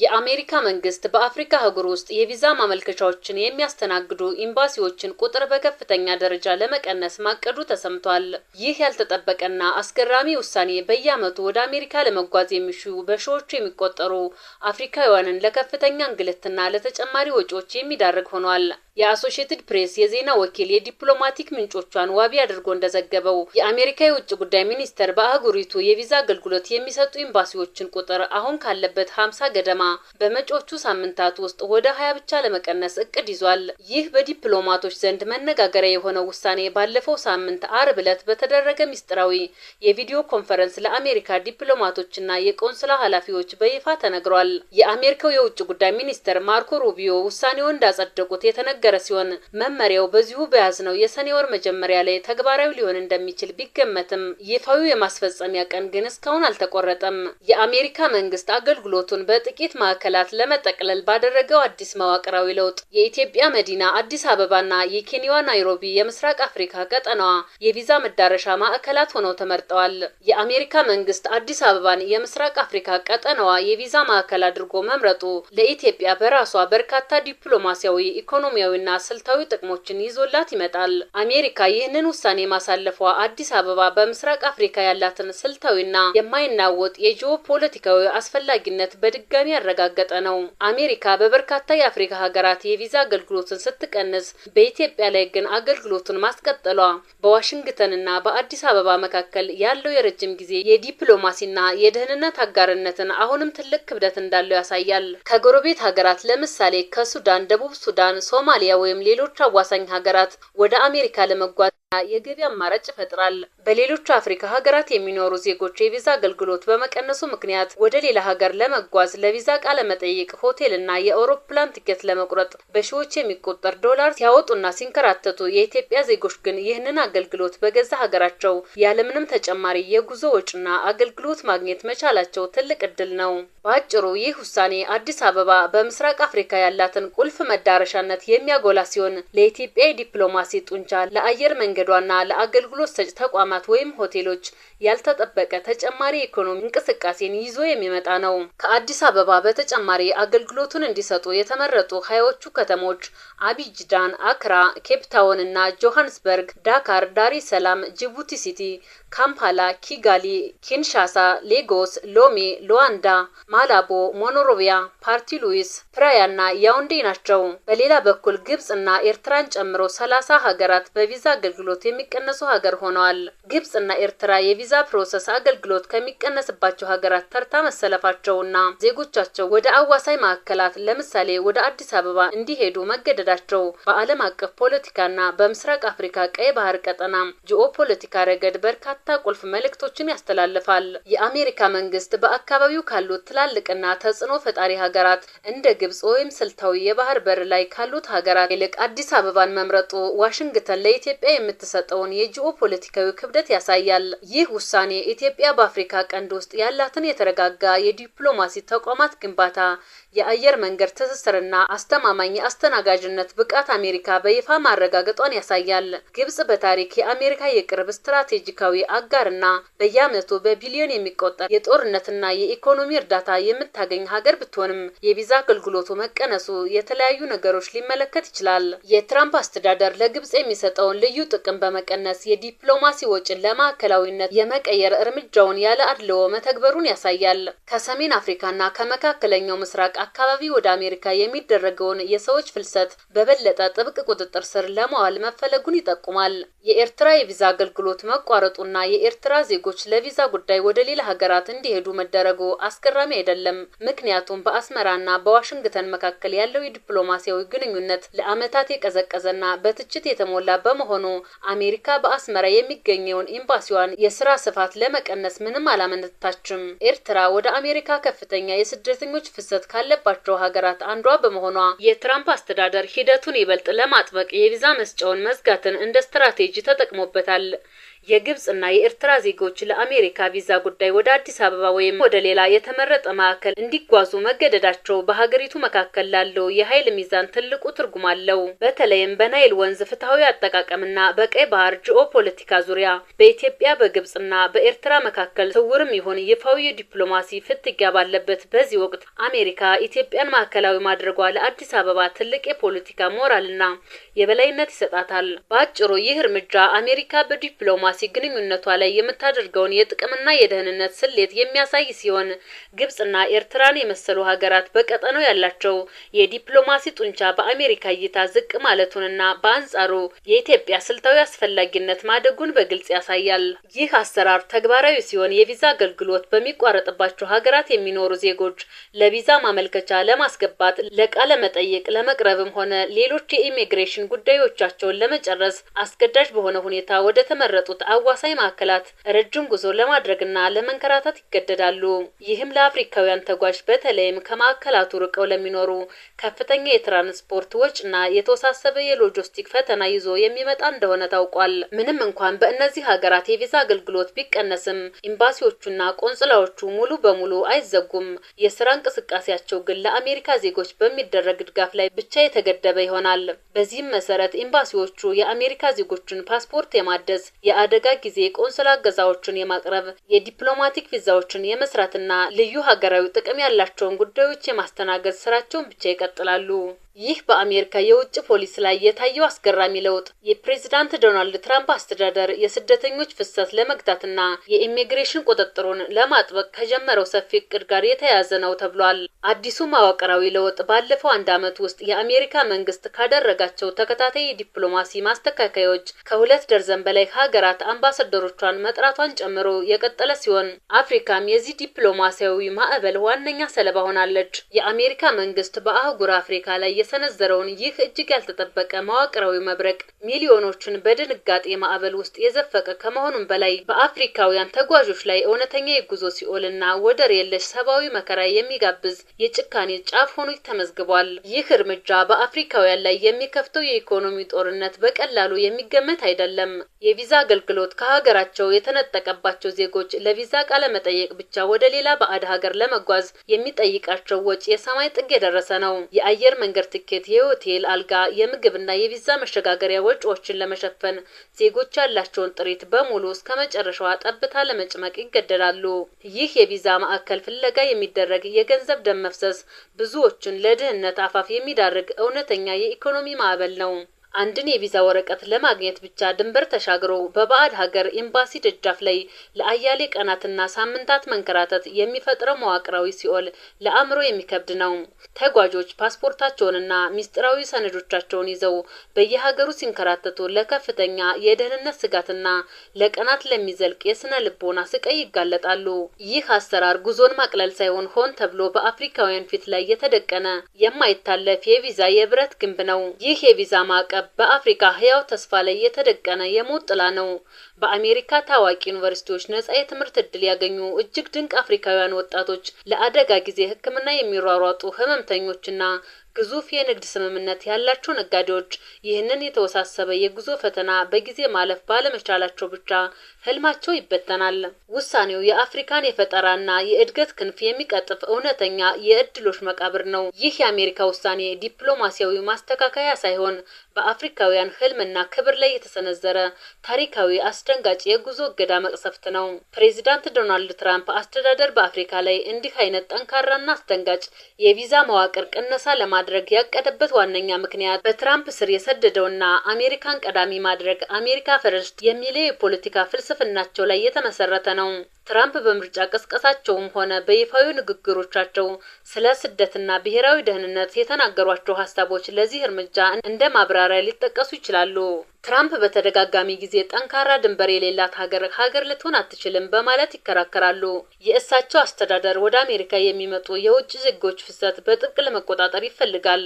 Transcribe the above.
የአሜሪካ መንግስት በአፍሪካ ሀገር ውስጥ የቪዛ ማመልከቻዎችን የሚያስተናግዱ ኤምባሲዎችን ቁጥር በከፍተኛ ደረጃ ለመቀነስ ማቀዱ ተሰምቷል። ይህ ያልተጠበቀና አስገራሚ ውሳኔ በየዓመቱ ወደ አሜሪካ ለመጓዝ የሚሹ በሺዎች የሚቆጠሩ አፍሪካውያንን ለከፍተኛ እንግልትና ለተጨማሪ ወጪዎች የሚዳርግ ሆኗል። የአሶሺየትድ ፕሬስ የዜና ወኪል የዲፕሎማቲክ ምንጮቿን ዋቢ አድርጎ እንደዘገበው የአሜሪካ የውጭ ጉዳይ ሚኒስቴር በአህጉሪቱ የቪዛ አገልግሎት የሚሰጡ ኤምባሲዎችን ቁጥር አሁን ካለበት 50 ገደማ በመጪዎቹ ሳምንታት ውስጥ ወደ 20 ብቻ ለመቀነስ እቅድ ይዟል። ይህ በዲፕሎማቶች ዘንድ መነጋገሪያ የሆነው ውሳኔ ባለፈው ሳምንት አርብ ዕለት በተደረገ ሚስጥራዊ የቪዲዮ ኮንፈረንስ ለአሜሪካ ዲፕሎማቶችና የቆንስላ ኃላፊዎች በይፋ ተነግሯል። የአሜሪካው የውጭ ጉዳይ ሚኒስቴር ማርኮ ሩቢዮ ውሳኔውን እንዳጸደቁት የተነገረ ሲሆን መመሪያው በዚሁ በያዝነው የሰኔ ወር መጀመሪያ ላይ ተግባራዊ ሊሆን እንደሚችል ቢገመትም ይፋዊ የማስፈጸሚያ ቀን ግን እስካሁን አልተቆረጠም። የአሜሪካ መንግስት አገልግሎቱን በጥቂት ማዕከላት ለመጠቅለል ባደረገው አዲስ መዋቅራዊ ለውጥ የኢትዮጵያ መዲና አዲስ አበባና የኬንያዋ ናይሮቢ የምስራቅ አፍሪካ ቀጠናዋ የቪዛ መዳረሻ ማዕከላት ሆነው ተመርጠዋል። የአሜሪካ መንግስት አዲስ አበባን የምስራቅ አፍሪካ ቀጠናዋ የቪዛ ማዕከል አድርጎ መምረጡ ለኢትዮጵያ በራሷ በርካታ ዲፕሎማሲያዊ፣ ኢኮኖሚያዊና ስልታዊ ጥቅሞችን ይዞላት ይመጣል። አሜሪካ ይህንን ውሳኔ ማሳለፏ አዲስ አበባ በምስራቅ አፍሪካ ያላትን ስልታዊና የማይናወጥ የጂኦፖለቲካዊ አስፈላጊነት በድጋሚ ያረጋገጠ ነው። አሜሪካ በበርካታ የአፍሪካ ሀገራት የቪዛ አገልግሎትን ስትቀንስ በኢትዮጵያ ላይ ግን አገልግሎቱን ማስቀጠሏ በዋሽንግተንና በአዲስ አበባ መካከል ያለው የረጅም ጊዜ የዲፕሎማሲና የደህንነት አጋርነትን አሁንም ትልቅ ክብደት እንዳለው ያሳያል። ከጎረቤት ሀገራት ለምሳሌ ከሱዳን፣ ደቡብ ሱዳን፣ ሶማሊያ ወይም ሌሎች አዋሳኝ ሀገራት ወደ አሜሪካ ለመጓዝ የገቢ አማራጭ ይፈጥራል። በሌሎች አፍሪካ ሀገራት የሚኖሩ ዜጎች የቪዛ አገልግሎት በመቀነሱ ምክንያት ወደ ሌላ ሀገር ለመጓዝ ለቪዛ ቃለ መጠይቅ፣ ሆቴልና የአውሮፕላን ቲኬት ለመቁረጥ በሺዎች የሚቆጠር ዶላር ሲያወጡና ሲንከራተቱ፣ የኢትዮጵያ ዜጎች ግን ይህንን አገልግሎት በገዛ ሀገራቸው ያለምንም ተጨማሪ የጉዞ ወጪና አገልግሎት ማግኘት መቻላቸው ትልቅ እድል ነው። በአጭሩ ይህ ውሳኔ አዲስ አበባ በምስራቅ አፍሪካ ያላትን ቁልፍ መዳረሻነት የሚያጎላ ሲሆን ለኢትዮጵያ የዲፕሎማሲ ጡንቻ ለአየር መንገዷና ለአገልግሎት ሰጪ ተቋማት ወይም ሆቴሎች ያልተጠበቀ ተጨማሪ ኢኮኖሚ እንቅስቃሴን ይዞ የሚመጣ ነው። ከአዲስ አበባ በተጨማሪ አገልግሎቱን እንዲሰጡ የተመረጡ 20ዎቹ ከተሞች አቢጅዳን፣ አክራ፣ ኬፕታውን እና ጆሃንስበርግ፣ ዳካር፣ ዳሬ ሰላም፣ ጅቡቲ ሲቲ፣ ካምፓላ፣ ኪጋሊ፣ ኪንሻሳ፣ ሌጎስ፣ ሎሜ፣ ሉዋንዳ፣ ማላቦ፣ ሞኖሮቪያ፣ ፓርቲ ሉዊስ፣ ፕራያና ያውንዴ ናቸው። በሌላ በኩል ግብጽና ኤርትራን ጨምሮ 30 ሀገራት በቪዛ አገልግሎት የሚቀነሱ ሀገር ሆነዋል። ግብጽና ኤርትራ የቪዛ ፕሮሰስ አገልግሎት ከሚቀነስባቸው ሀገራት ተርታ መሰለፋቸውና ዜጎቻቸው ወደ አዋሳኝ ማዕከላት ለምሳሌ ወደ አዲስ አበባ እንዲሄዱ መገደዳቸው በዓለም አቀፍ ፖለቲካና በምስራቅ አፍሪካ ቀይ ባህር ቀጠና ጂኦፖለቲካ ረገድ በርካታ ቁልፍ መልእክቶችን ያስተላልፋል። የአሜሪካ መንግስት በአካባቢው ካሉት ትላልቅና ተጽዕኖ ፈጣሪ ሀገራት እንደ ግብጽ ወይም ስልታዊ የባህር በር ላይ ካሉት ሀገራት ይልቅ አዲስ አበባን መምረጡ ዋሽንግተን ለኢትዮጵያ የምትሰጠውን የጂኦፖለቲካዊ ክብደት ያሳያል። ይህ ውሳኔ ኢትዮጵያ በአፍሪካ ቀንድ ውስጥ ያላትን የተረጋጋ የዲፕሎማሲ ተቋማት ግንባታ፣ የአየር መንገድ ትስስርና አስተማማኝ የአስተናጋጅነት ብቃት አሜሪካ በይፋ ማረጋገጧን ያሳያል። ግብጽ በታሪክ የአሜሪካ የቅርብ ስትራቴጂካዊ አጋርና በየዓመቱ በቢሊዮን የሚቆጠር የጦርነትና የኢኮኖሚ እርዳታ የምታገኝ ሀገር ብትሆንም የቪዛ አገልግሎቱ መቀነሱ የተለያዩ ነገሮች ሊመለከት ይችላል። የትራምፕ አስተዳደር ለግብጽ የሚሰጠውን ልዩ ጥቅም በመቀነስ የዲፕሎማሲ ወጪን ለማዕከላዊነት የመቀየር እርምጃውን ያለ አድልዎ መተግበሩን ያሳያል። ከሰሜን አፍሪካና ከመካከለኛው ምስራቅ አካባቢ ወደ አሜሪካ የሚደረገውን የሰዎች ፍልሰት በበለጠ ጥብቅ ቁጥጥር ስር ለማዋል መፈለጉን ይጠቁማል። የኤርትራ የቪዛ አገልግሎት መቋረጡና የኤርትራ ዜጎች ለቪዛ ጉዳይ ወደ ሌላ ሀገራት እንዲሄዱ መደረጉ አስገራሚ አይደለም። ምክንያቱም በአስመራና በዋሽንግተን መካከል ያለው የዲፕሎማሲያዊ ግንኙነት ለዓመታት የቀዘቀዘና በትችት የተሞላ በመሆኑ አሜሪካ በአስመራ የሚገኘውን ኤምባሲዋን የስራ ስፋት ለመቀነስ ምንም አላመነታችም። ኤርትራ ወደ አሜሪካ ከፍተኛ የስደተኞች ፍሰት ካለባቸው ሀገራት አንዷ በመሆኗ የትራምፕ አስተዳደር ሂደቱን ይበልጥ ለማጥበቅ የቪዛ መስጫውን መዝጋትን እንደ ስትራቴጂ ተጠቅሞበታል። የግብጽና የኤርትራ ዜጎች ለአሜሪካ ቪዛ ጉዳይ ወደ አዲስ አበባ ወይም ወደ ሌላ የተመረጠ ማዕከል እንዲጓዙ መገደዳቸው በሀገሪቱ መካከል ላለው የኃይል ሚዛን ትልቁ ትርጉም አለው። በተለይም በናይል ወንዝ ፍትሃዊ አጠቃቀምና በቀይ ባህር ጂኦፖለቲካ ዙሪያ በኢትዮጵያ በግብጽና በኤርትራ መካከል ስውርም ይሁን ይፋዊ ዲፕሎማሲ ፍትጊያ ባለበት በዚህ ወቅት አሜሪካ ኢትዮጵያን ማዕከላዊ ማድረጓ ለአዲስ አበባ ትልቅ የፖለቲካ ሞራልና የበላይነት ይሰጣታል። በአጭሩ ይህ እርምጃ አሜሪካ በዲፕሎማሲ ግንኙነቷ ላይ የምታደርገውን የጥቅምና የደህንነት ስሌት የሚያሳይ ሲሆን ግብጽና ኤርትራን የመሰሉ ሀገራት በቀጠናው ያላቸው የዲፕሎማሲ ጡንቻ በአሜሪካ እይታ ዝቅ ማለቱንና በአንጻሩ የኢትዮጵያ ስልታዊ አስፈላጊነት ማደጉን በግልጽ ያሳያል። ይህ አሰራር ተግባራዊ ሲሆን የቪዛ አገልግሎት በሚቋረጥባቸው ሀገራት የሚኖሩ ዜጎች ለቪዛ ማመልከቻ ለማስገባት ለቃለ መጠይቅ ለመቅረብም ሆነ ሌሎች የኢሚግሬሽን ጉዳዮቻቸውን ለመጨረስ አስገዳጅ በሆነ ሁኔታ ወደ ተመረጡት አዋሳኝ ማዕከላት ረጅም ጉዞ ለማድረግና ለመንከራተት ይገደዳሉ። ይህም ለአፍሪካውያን ተጓዥ በተለይም ከማዕከላቱ ርቀው ለሚኖሩ ከፍተኛ የትራንስፖርት ወጪና የተወሳሰበ የሎጂስቲክ ፈተና ይዞ የሚመጣ እንደሆነ ታውቋል። ምንም እንኳን በእነዚህ ሀገራት የቪዛ አገልግሎት ቢቀነስም ኤምባሲዎቹና ቆንጽላዎቹ ሙሉ በሙሉ አይዘጉም። የስራ እንቅስቃሴያቸው ግን ለአሜሪካ ዜጎች በሚደረግ ድጋፍ ላይ ብቻ የተገደበ ይሆናል። በዚህም መሰረት ኤምባሲዎቹ የአሜሪካ ዜጎችን ፓስፖርት የማደስ የአደጋ ጊዜ ቆንስላ እገዛዎችን የማቅረብ የዲፕሎማቲክ ቪዛዎችን የመስራትና ልዩ ሀገራዊ ጥቅም ያላቸውን ጉዳዮች የማስተናገድ ስራቸውን ብቻ ይቀጥላሉ። ይህ በአሜሪካ የውጭ ፖሊሲ ላይ የታየው አስገራሚ ለውጥ የፕሬዝዳንት ዶናልድ ትራምፕ አስተዳደር የስደተኞች ፍሰት ለመግታትና የኢሚግሬሽን ቁጥጥሩን ለማጥበቅ ከጀመረው ሰፊ እቅድ ጋር የተያያዘ ነው ተብሏል። አዲሱ መዋቅራዊ ለውጥ ባለፈው አንድ ዓመት ውስጥ የአሜሪካ መንግስት ካደረጋቸው ተከታታይ ዲፕሎማሲ ማስተካከያዎች ከ2 ደርዘን በላይ ሀገራት አምባሳደሮቿን መጥራቷን ጨምሮ የቀጠለ ሲሆን አፍሪካም የዚህ ዲፕሎማሲያዊ ማዕበል ዋነኛ ሰለባ ሆናለች። የአሜሪካ መንግስት በአህጉር አፍሪካ ላይ የሰነዘረውን ይህ እጅግ ያልተጠበቀ መዋቅራዊ መብረቅ ሚሊዮኖችን በድንጋጤ ማዕበል ውስጥ የዘፈቀ ከመሆኑም በላይ በአፍሪካውያን ተጓዦች ላይ እውነተኛ የጉዞ ሲኦልና ወደር የለሽ ሰብአዊ መከራ የሚጋብዝ የጭካኔ ጫፍ ሆኖ ተመዝግቧል። ይህ እርምጃ በአፍሪካውያን ላይ የሚከፍተው የኢኮኖሚ ጦርነት በቀላሉ የሚገመት አይደለም። የቪዛ አገልግሎት ከሀገራቸው የተነጠቀባቸው ዜጎች ለቪዛ ቃለ መጠየቅ ብቻ ወደ ሌላ ባዕድ ሀገር ለመጓዝ የሚጠይቃቸው ወጪ የሰማይ ጥግ የደረሰ ነው። የአየር መንገድ ትኬት፣ የሆቴል አልጋ፣ የምግብና የቪዛ መሸጋገሪያ ወጪዎችን ለመሸፈን ዜጎች ያላቸውን ጥሪት በሙሉ እስከ መጨረሻዋ ጠብታ ለመጭመቅ ይገደዳሉ። ይህ የቪዛ ማዕከል ፍለጋ የሚደረግ የገንዘብ ደም መፍሰስ ብዙዎችን ለድህነት አፋፍ የሚዳርግ እውነተኛ የኢኮኖሚ ማዕበል ነው። አንድን የቪዛ ወረቀት ለማግኘት ብቻ ድንበር ተሻግሮ በባዕድ ሀገር ኤምባሲ ደጃፍ ላይ ለአያሌ ቀናትና ሳምንታት መንከራተት የሚፈጥረው መዋቅራዊ ሲኦል ለአእምሮ የሚከብድ ነው። ተጓዦች ፓስፖርታቸውንና ሚስጥራዊ ሰነዶቻቸውን ይዘው በየሀገሩ ሲንከራተቱ ለከፍተኛ የደህንነት ስጋትና ለቀናት ለሚዘልቅ የስነ ልቦና ስቃይ ይጋለጣሉ። ይህ አሰራር ጉዞን ማቅለል ሳይሆን ሆን ተብሎ በአፍሪካውያን ፊት ላይ የተደቀነ የማይታለፍ የቪዛ የብረት ግንብ ነው። ይህ የቪዛ ማዕቀብ በአፍሪካ ህያው ተስፋ ላይ የተደቀነ የሞት ጥላ ነው። በአሜሪካ ታዋቂ ዩኒቨርሲቲዎች ነጻ የትምህርት ዕድል ያገኙ እጅግ ድንቅ አፍሪካውያን ወጣቶች ለአደጋ ጊዜ ሕክምና የሚሯሯጡ ህመምተኞችና ግዙፍ የንግድ ስምምነት ያላቸው ነጋዴዎች ይህንን የተወሳሰበ የጉዞ ፈተና በጊዜ ማለፍ ባለመቻላቸው ብቻ ህልማቸው ይበተናል። ውሳኔው የአፍሪካን የፈጠራና የእድገት ክንፍ የሚቀጥፍ እውነተኛ የእድሎች መቃብር ነው። ይህ የአሜሪካ ውሳኔ ዲፕሎማሲያዊ ማስተካከያ ሳይሆን በአፍሪካውያን ህልምና ክብር ላይ የተሰነዘረ ታሪካዊ አስደንጋጭ የጉዞ እገዳ መቅሰፍት ነው። ፕሬዝዳንት ዶናልድ ትራምፕ አስተዳደር በአፍሪካ ላይ እንዲህ አይነት ጠንካራና አስደንጋጭ የቪዛ መዋቅር ቅነሳ ለማድረግ ያቀደበት ዋነኛ ምክንያት በትራምፕ ስር የሰደደውና አሜሪካን ቀዳሚ ማድረግ አሜሪካ ፈርስት የሚለው የፖለቲካ ፍልስፍናቸው ላይ የተመሰረተ ነው። ትራምፕ በምርጫ ቅስቀሳቸውም ሆነ በይፋዊ ንግግሮቻቸው ስለ ስደትና ብሔራዊ ደህንነት የተናገሯቸው ሀሳቦች ለዚህ እርምጃ እንደ ማብራሪያ ሊጠቀሱ ይችላሉ። ትራምፕ በተደጋጋሚ ጊዜ ጠንካራ ድንበር የሌላት ሀገር ልትሆን አትችልም በማለት ይከራከራሉ። የእሳቸው አስተዳደር ወደ አሜሪካ የሚመጡ የውጭ ዜጎች ፍሰት በጥብቅ ለመቆጣጠር ይፈልጋል።